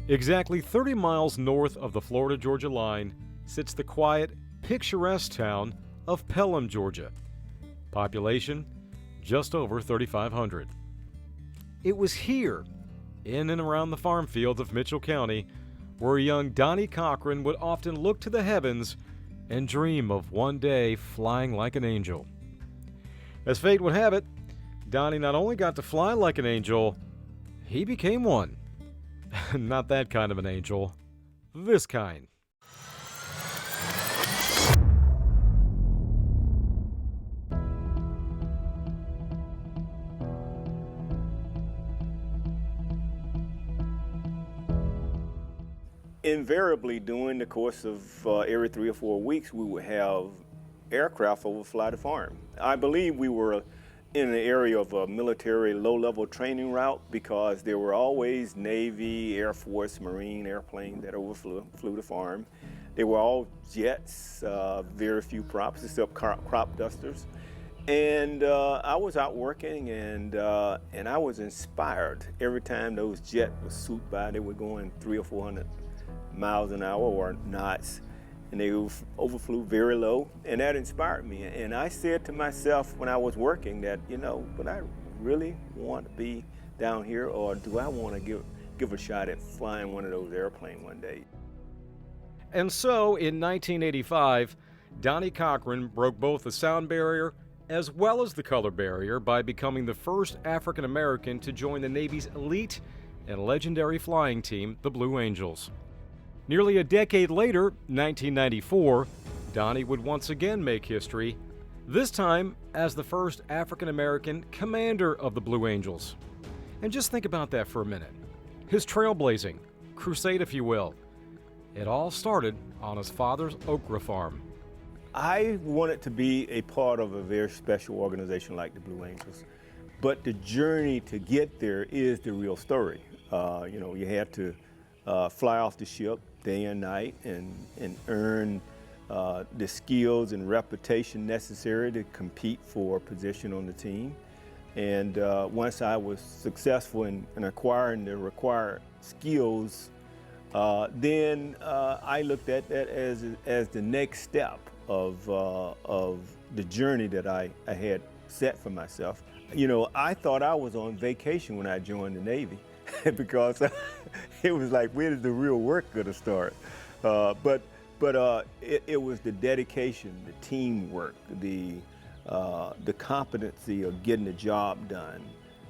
Exactly 30 miles north of the Florida-Georgia line sits the quiet, picturesque town of Pelham, Georgia. Population, just over 3,500. It was here, in and around the farm fields of Mitchell County, where young Donnie Cochran would often look to the heavens and dream of one day flying like an angel. As fate would have it, Donnie not only got to fly like an angel, he became one. Not that kind of an angel, this kind. Invariably, during the course of every 3 or 4 weeks, we would have aircraft overfly the farm. I believe we were in an area of a military low-level training route because there were always Navy, Air Force, Marine airplanes that overflew the farm. They were all jets, very few props except crop dusters. And I was out working, and I was inspired every time those jets would swoop by. They were going 300 or 400 miles an hour or knots, and they overflew very low, and that inspired me. And I said to myself when I was working that, would I really want to be down here, or do I want to give a shot at flying one of those airplanes one day? And so, in 1985, Donnie Cochran broke both the sound barrier as well as the color barrier by becoming the first African American to join the Navy's elite and legendary flying team, the Blue Angels. Nearly a decade later, 1994, Donnie would once again make history, this time as the first African-American commander of the Blue Angels. And just think about that for a minute. His trailblazing, crusade if you will, it all started on his father's okra farm. I wanted to be a part of a very special organization like the Blue Angels, but the journey to get there is the real story. You had to fly off the ship day and night and earn the skills and reputation necessary to compete for a position on the team. And once I was successful in acquiring the required skills, then I looked at that as the next step of the journey that I had set for myself. I thought I was on vacation when I joined the Navy because it was like, where is the real work going to start? But it was the dedication, the teamwork, the competency of getting the job done,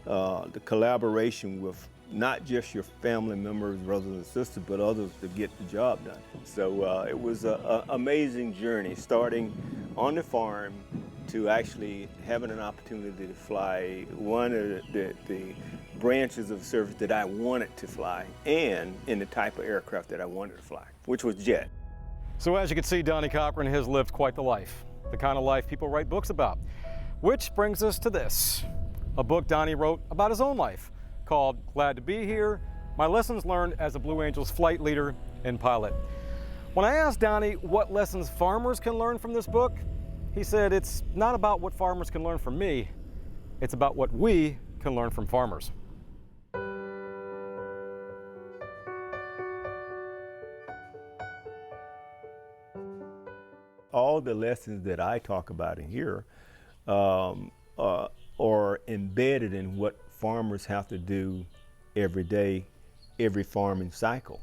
the collaboration with not just your family members, brothers and sisters, but others to get the job done. So it was an amazing journey, starting on the farm to actually having an opportunity to fly one of the branches of service that I wanted to fly, and in the type of aircraft that I wanted to fly, which was jet. So as you can see, Donnie Cochran has lived quite the life, the kind of life people write books about. Which brings us to this, a book Donnie wrote about his own life, called Glad to Be Here, My Lessons Learned as a Blue Angels Flight Leader and Pilot. When I asked Donnie what lessons farmers can learn from this book, he said it's not about what farmers can learn from me, it's about what we can learn from farmers. All the lessons that I talk about in here are embedded in what farmers have to do every day, every farming cycle.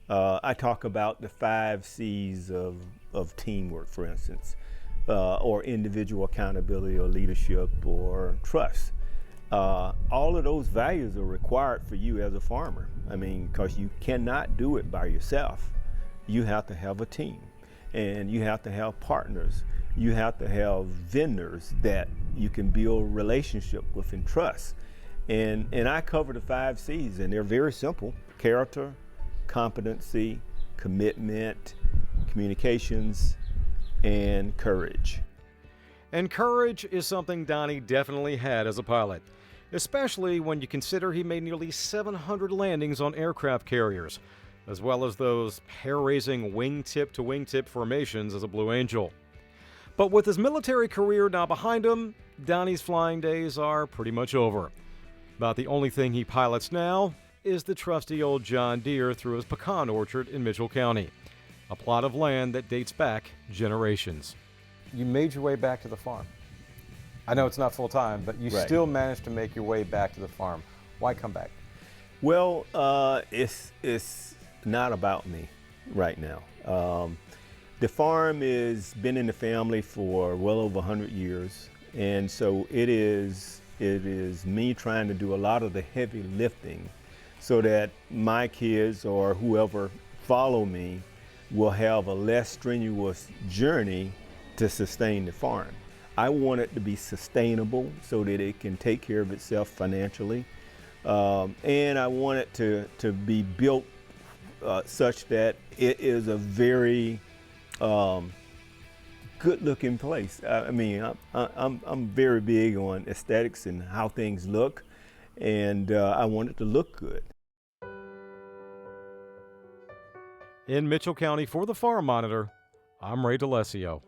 I talk about the 5 C's of teamwork, for instance, or individual accountability or leadership or trust. All of those values are required for you as a farmer. I mean, because you cannot do it by yourself. You have to have a team, and you have to have partners. You have to have vendors that you can build relationship with and trust. And I cover the 5 C's, and they're very simple: character, competency, commitment, communications, and courage. And courage is something Donnie definitely had as a pilot, especially when you consider he made nearly 700 landings on aircraft carriers, as well as those hair-raising wingtip-to-wingtip formations as a Blue Angel. But with his military career now behind him, Donnie's flying days are pretty much over. About the only thing he pilots now is the trusty old John Deere through his pecan orchard in Mitchell County, a plot of land that dates back generations. You made your way back to the farm. I know it's not full time, but you Right. still managed to make your way back to the farm. Why come back? Well, it's not about me right now. The farm has been in the family for well over 100 years, and so it is me trying to do a lot of the heavy lifting so that my kids or whoever follow me will have a less strenuous journey to sustain the farm. I want it to be sustainable so that it can take care of itself financially. And I want it to be built such that it is a very good-looking place. I mean, I'm very big on aesthetics and how things look, and I want it to look good. In Mitchell County for the Farm Monitor, I'm Ray DeLesio.